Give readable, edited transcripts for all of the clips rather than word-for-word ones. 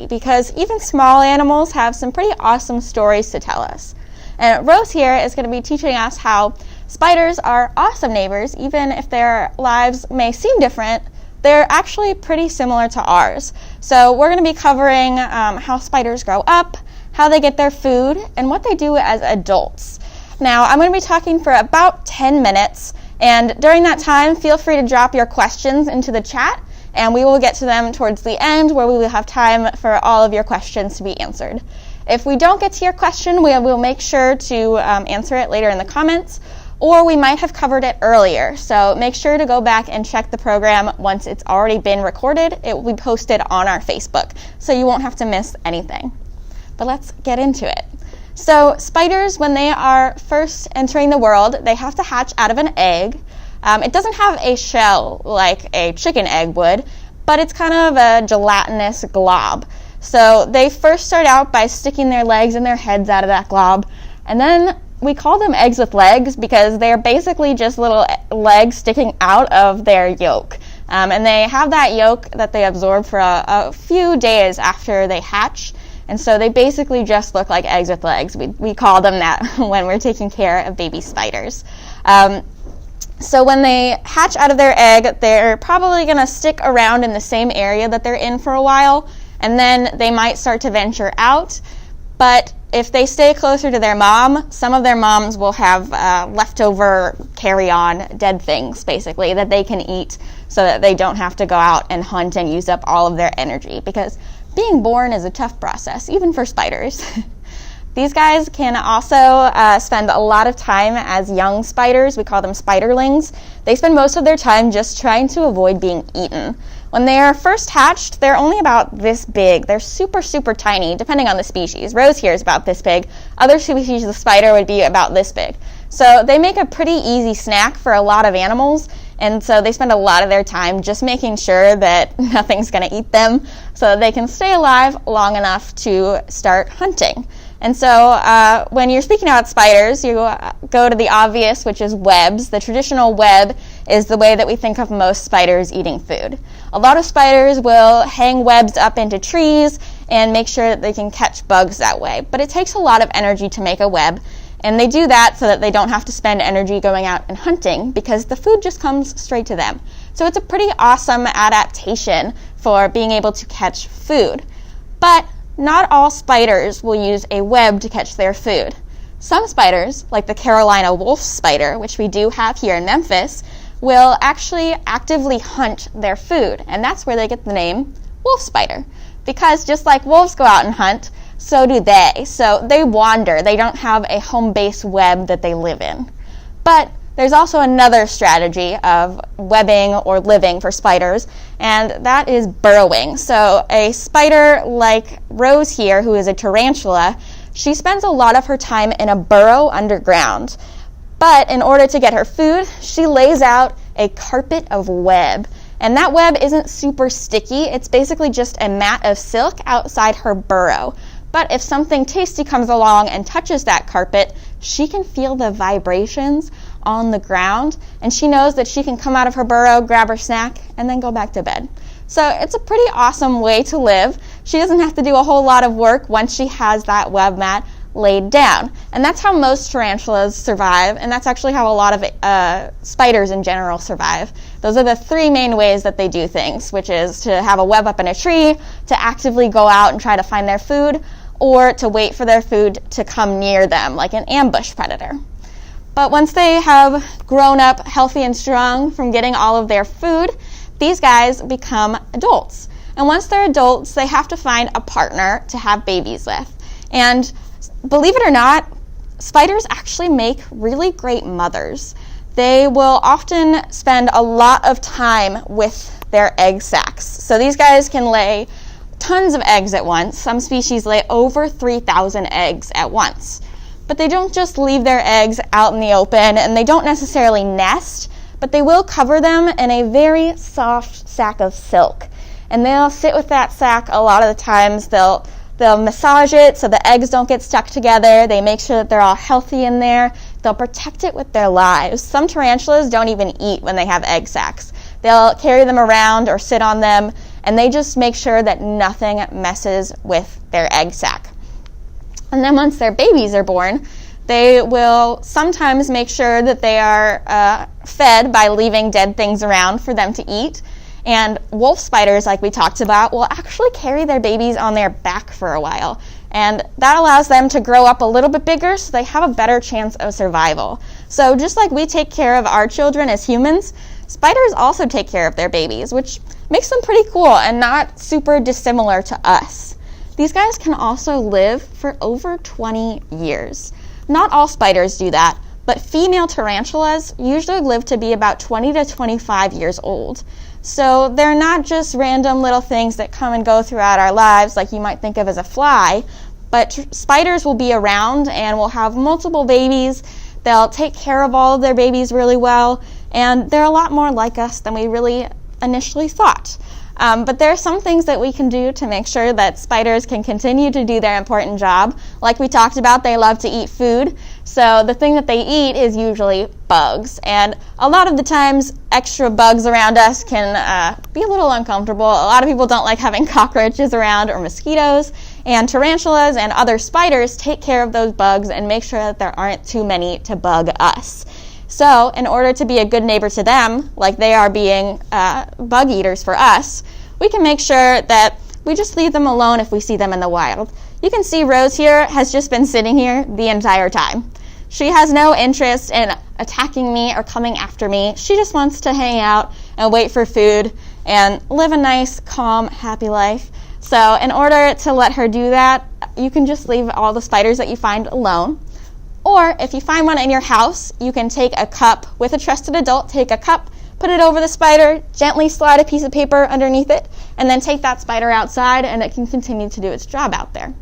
because even small animals have some pretty awesome stories to tell us. And Rose here is going to be teaching us how spiders are awesome neighbors. Even if their lives may seem different, they're actually pretty similar to ours. So we're going to be covering how spiders grow up, how they get their food, and what they do as adults. Now, I'm going to be talking for about 10 minutes, and during that time, feel free to drop your questions into the chat, and we will get to them towards the end, where we will have time for all of your questions to be answered. If we don't get to your question, we will make sure to answer it later in the comments, or we might have covered it earlier. So make sure to go back and check the program once it's already been recorded. It will be posted on our Facebook, so you won't have to miss anything. But let's get into it. So spiders, when they are first entering the world, they have to hatch out of an egg. It doesn't have a shell like a chicken egg would, but it's kind of a gelatinous glob. So they first start out by sticking their legs and their heads out of that glob, and then we call them eggs with legs because they're basically just little legs sticking out of their yolk. And they have that yolk that they absorb for a few days after they hatch. And so they basically just look like eggs with legs. We call them that when we're taking care of baby spiders. So when they hatch out of their egg, they're probably going to stick around in the same area that they're in for a while, and then they might start to venture out. But if they stay closer to their mom, some of their moms will have leftover carry-on dead things, basically, that they can eat so that they don't have to go out and hunt and use up all of their energy, because being born is a tough process, even for spiders. These guys can also spend a lot of time as young spiders. We call them spiderlings. They spend most of their time just trying to avoid being eaten. When they are first hatched, they're only about this big. They're super, super tiny, depending on the species. Rose here is about this big. Other species of spider would be about this big. So they make a pretty easy snack for a lot of animals, and so they spend a lot of their time just making sure that nothing's going to eat them so that they can stay alive long enough to start hunting. And so when you're speaking about spiders, you go to the obvious, which is webs. The traditional web is the way that we think of most spiders eating food. A lot of spiders will hang webs up into trees and make sure that they can catch bugs that way. But it takes a lot of energy to make a web, and they do that so that they don't have to spend energy going out and hunting, because the food just comes straight to them. So it's a pretty awesome adaptation for being able to catch food. But not all spiders will use a web to catch their food. Some spiders, like the Carolina wolf spider, which we do have here in Memphis, will actually actively hunt their food, and that's where they get the name wolf spider. Because just like wolves go out and hunt, so do they. So they wander. They don't have a home-based web that they live in. But there's also another strategy of webbing or living for spiders, and that is burrowing. So a spider like Rose here, who is a tarantula, she spends a lot of her time in a burrow underground. But in order to get her food, she lays out a carpet of web. And that web isn't super sticky. It's basically just a mat of silk outside her burrow. But if something tasty comes along and touches that carpet, she can feel the vibrations on the ground, and she knows that she can come out of her burrow, grab her snack, and then go back to bed. So it's a pretty awesome way to live. She doesn't have to do a whole lot of work once she has that web mat laid down. And that's how most tarantulas survive, and that's actually how a lot of spiders in general survive. Those are the three main ways that they do things, which is to have a web up in a tree, to actively go out and try to find their food, or to wait for their food to come near them, like an ambush predator. But once they have grown up healthy and strong from getting all of their food, these guys become adults. And once they're adults, they have to find a partner to have babies with. And believe it or not, spiders actually make really great mothers. They will often spend a lot of time with their egg sacs. So these guys can lay tons of eggs at once. Some species lay over 3,000 eggs at once. But they don't just leave their eggs out in the open, and they don't necessarily nest, but they will cover them in a very soft sack of silk. And they'll sit with that sack a lot of the times. They'll massage it so the eggs don't get stuck together. They make sure that they're all healthy in there. They'll protect it with their lives. Some tarantulas don't even eat when they have egg sacs. They'll carry them around or sit on them and they just make sure that nothing messes with their egg sac. And then once their babies are born, they will sometimes make sure that they are fed by leaving dead things around for them to eat. And wolf spiders, like we talked about, will actually carry their babies on their back for a while. And that allows them to grow up a little bit bigger so they have a better chance of survival. So just like we take care of our children as humans, spiders also take care of their babies, which makes them pretty cool and not super dissimilar to us. These guys can also live for over 20 years. Not all spiders do that, but female tarantulas usually live to be about 20 to 25 years old. So they're not just random little things that come and go throughout our lives like you might think of as a fly, but spiders will be around and will have multiple babies. They'll take care of all of their babies really well, and they're a lot more like us than we really initially thought. But there are some things that we can do to make sure that spiders can continue to do their important job. Like we talked about, they love to eat food. So the thing that they eat is usually bugs. And a lot of the times, extra bugs around us can be a little uncomfortable. A lot of people don't like having cockroaches around or mosquitoes. And tarantulas and other spiders take care of those bugs and make sure that there aren't too many to bug us. So in order to be a good neighbor to them, like they are being bug eaters for us, we can make sure that we just leave them alone if we see them in the wild. You can see Rose here has just been sitting here the entire time. She has no interest in attacking me or coming after me. She just wants to hang out and wait for food and live a nice, calm, happy life. So in order to let her do that, you can just leave all the spiders that you find alone. Or if you find one in your house, you can take a cup with a trusted adult, take a cup, put it over the spider, gently slide a piece of paper underneath it, and then take that spider outside and it can continue to do its job out there.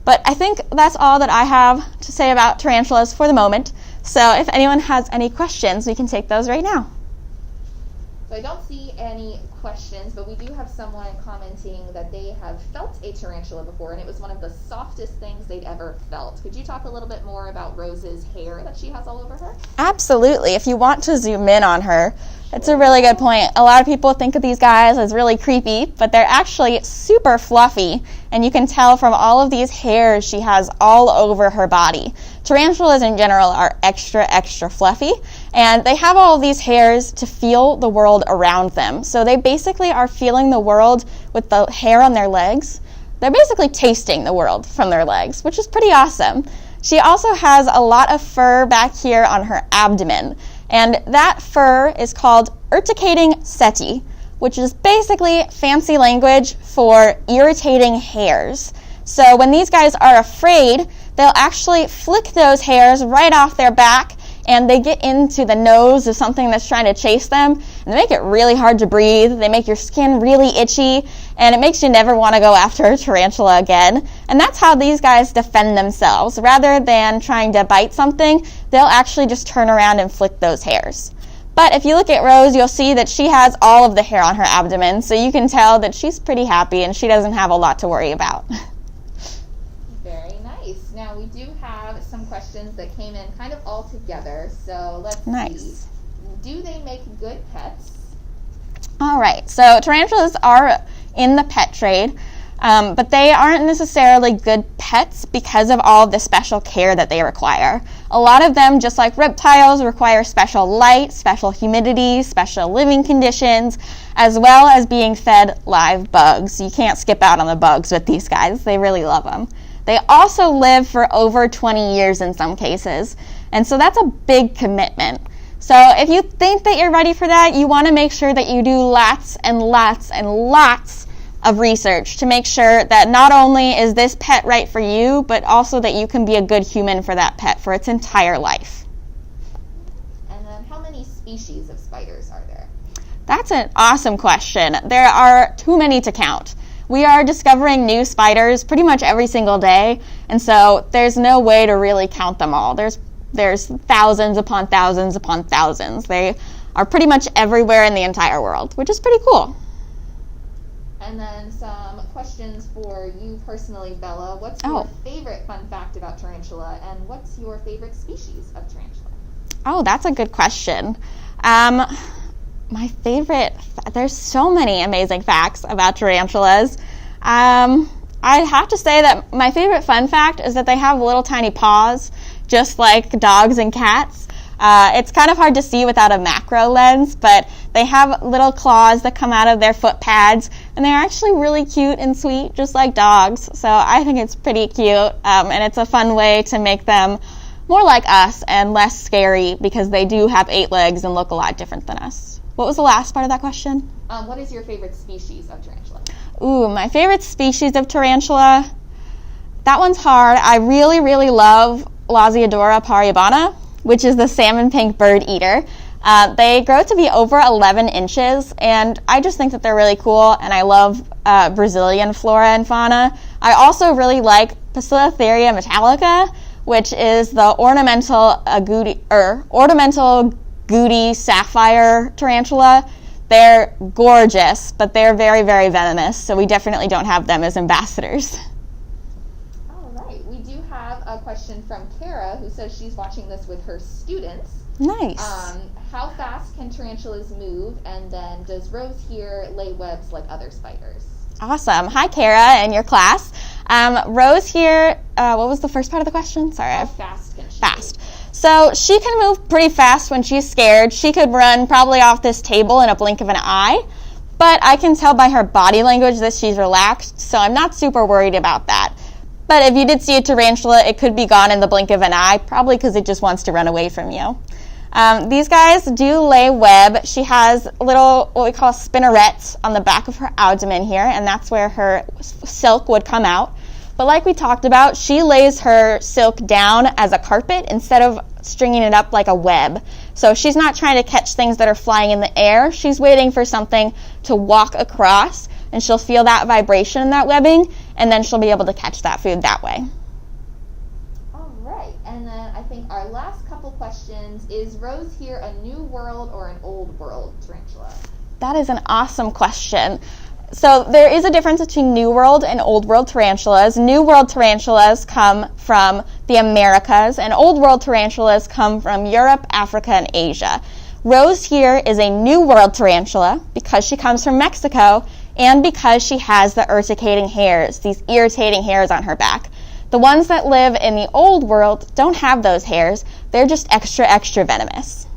But I think that's all that I have to say about tarantulas for the moment. So if anyone has any questions, we can take those right now. So I don't see any questions, but we do have someone commenting that they have felt a tarantula before, and it was one of the softest things they'd ever felt. Could you talk a little bit more about Rose's hair that she has all over her? Absolutely. If you want to zoom in on her, it's a really good point. A lot of people think of these guys as really creepy, but they're actually super fluffy, and you can tell from all of these hairs she has all over her body. Tarantulas in general are extra, extra fluffy, and they have all of these hairs to feel the world around them. So they basically are feeling the world with the hair on their legs. They're basically tasting the world from their legs, which is pretty awesome. She also has a lot of fur back here on her abdomen, and that fur is called urticating setae, which is basically fancy language for irritating hairs. So when these guys are afraid, they'll actually flick those hairs right off their back, and they get into the nose of something that's trying to chase them, and they make it really hard to breathe. They make your skin really itchy, and it makes you never want to go after a tarantula again. And that's how these guys defend themselves. Rather than trying to bite something, they'll actually just turn around and flick those hairs. But if you look at Rose, you'll see that she has all of the hair on her abdomen, so you can tell that she's pretty happy and she doesn't have a lot to worry about. Very nice. Now we do have some questions that came in kind of all together, so let's see. Do they make good pets? All right, so tarantulas are in the pet trade, but they aren't necessarily good pets because of all of the special care that they require. A lot of them, just like reptiles, require special light, special humidity, special living conditions, as well as being fed live bugs. You can't skip out on the bugs with these guys. They really love them. They also live for over 20 years in some cases, and so that's a big commitment. So if you think that you're ready for that, you want to make sure that you do lots and lots and lots of research to make sure that not only is this pet right for you, but also that you can be a good human for that pet for its entire life. And then how many species of spiders are there? That's an awesome question. There are too many to count. We are discovering new spiders pretty much every single day, and so there's no way to really count them all. There's thousands upon thousands upon thousands. They are pretty much everywhere in the entire world, which is pretty cool. And then some questions for you personally, Bella. What's your favorite fun fact about tarantula, and what's your favorite species of tarantula? Oh, that's a good question. My favorite, there's so many amazing facts about tarantulas. I'd have to say that my favorite fun fact is that they have little tiny paws, just like dogs and cats. It's kind of hard to see without a macro lens, but they have little claws that come out of their foot pads, and they're actually really cute and sweet, just like dogs. So I think it's pretty cute, and it's a fun way to make them more like us and less scary because they do have 8 legs and look a lot different than us. What was the last part of that question? What is your favorite species of tarantula? Ooh, my favorite species of tarantula? That one's hard. I really, really love Lasiodora paribana, which is the salmon pink bird eater. They grow to be over 11 inches, and I just think that they're really cool, and I love Brazilian flora and fauna. I also really like Poecilotheria metallica, which is the ornamental goody sapphire tarantula. They're gorgeous, but they're very, very venomous, so we definitely don't have them as ambassadors. All right. We do have a question from Kara, who says she's watching this with her students. Nice. How fast can tarantulas move, and then does Rose here lay webs like other spiders? Awesome. Hi, Kara, and your class. Rose here, what was the first part of the question? Sorry. How fast can she Fast. So she can move pretty fast when she's scared. She could run probably off this table in a blink of an eye, but I can tell by her body language that she's relaxed, so I'm not super worried about that. But if you did see a tarantula, it could be gone in the blink of an eye, probably because it just wants to run away from you. These guys do lay web. She has little, what we call spinnerets on the back of her abdomen here, and that's where her silk would come out. But like we talked about, she lays her silk down as a carpet instead of stringing it up like a web. So she's not trying to catch things that are flying in the air. She's waiting for something to walk across, and she'll feel that vibration in that webbing, and then she'll be able to catch that food that way. All right. And then I think our last couple questions, is Rose here a New World or an Old World tarantula? That is an awesome question. So there is a difference between New World and Old World tarantulas. New World tarantulas come from the Americas, and Old World tarantulas come from Europe, Africa, and Asia. Rose here is a New World tarantula because she comes from Mexico and because she has the urticating hairs, these irritating hairs on her back. The ones that live in the Old World don't have those hairs. They're just extra, extra venomous.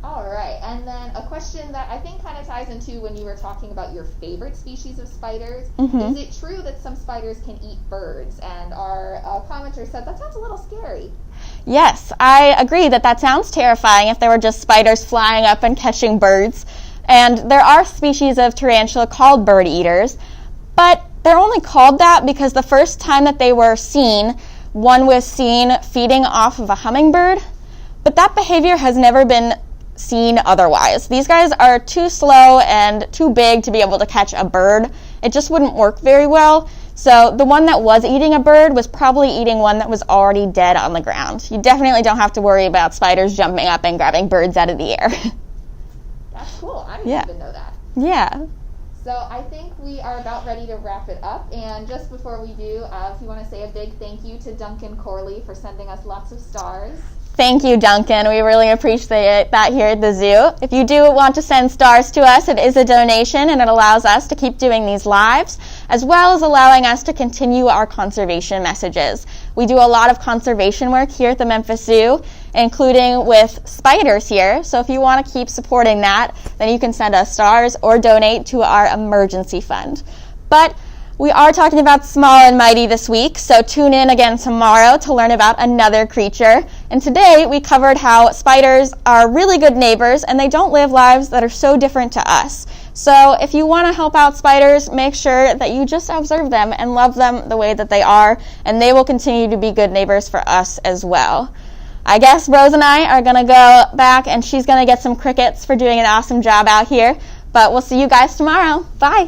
All right, and then a question that I think kind of ties into when you were talking about your favorite species of spiders. Is it true that some spiders can eat birds? And our commenter said that sounds a little scary. Yes, I agree that sounds terrifying if there were just spiders flying up and catching birds. And there are species of tarantula called bird eaters, but they're only called that because the first time that they were seen, one was seen feeding off of a hummingbird, but that behavior has never been seen otherwise. These guys are too slow and too big to be able to catch a bird. It just wouldn't work very well. So the one that was eating a bird was probably eating one that was already dead on the ground. You definitely don't have to worry about spiders jumping up and grabbing birds out of the air. That's cool. I didn't even know that. Yeah. So I think we are about ready to wrap it up. And just before we do, if you want to say a big thank you to Duncan Corley for sending us lots of stars. Thank you, Duncan. We really appreciate that here at the zoo. If you do want to send stars to us, it is a donation, and it allows us to keep doing these lives, as well as allowing us to continue our conservation messages. We do a lot of conservation work here at the Memphis Zoo, including with spiders here. So if you want to keep supporting that, then you can send us stars or donate to our emergency fund. But we are talking about small and mighty this week, so tune in again tomorrow to learn about another creature. And today we covered how spiders are really good neighbors and they don't live lives that are so different to us. So if you want to help out spiders, make sure that you just observe them and love them the way that they are, and they will continue to be good neighbors for us as well. I guess Rose and I are going to go back and she's going to get some crickets for doing an awesome job out here. But we'll see you guys tomorrow. Bye.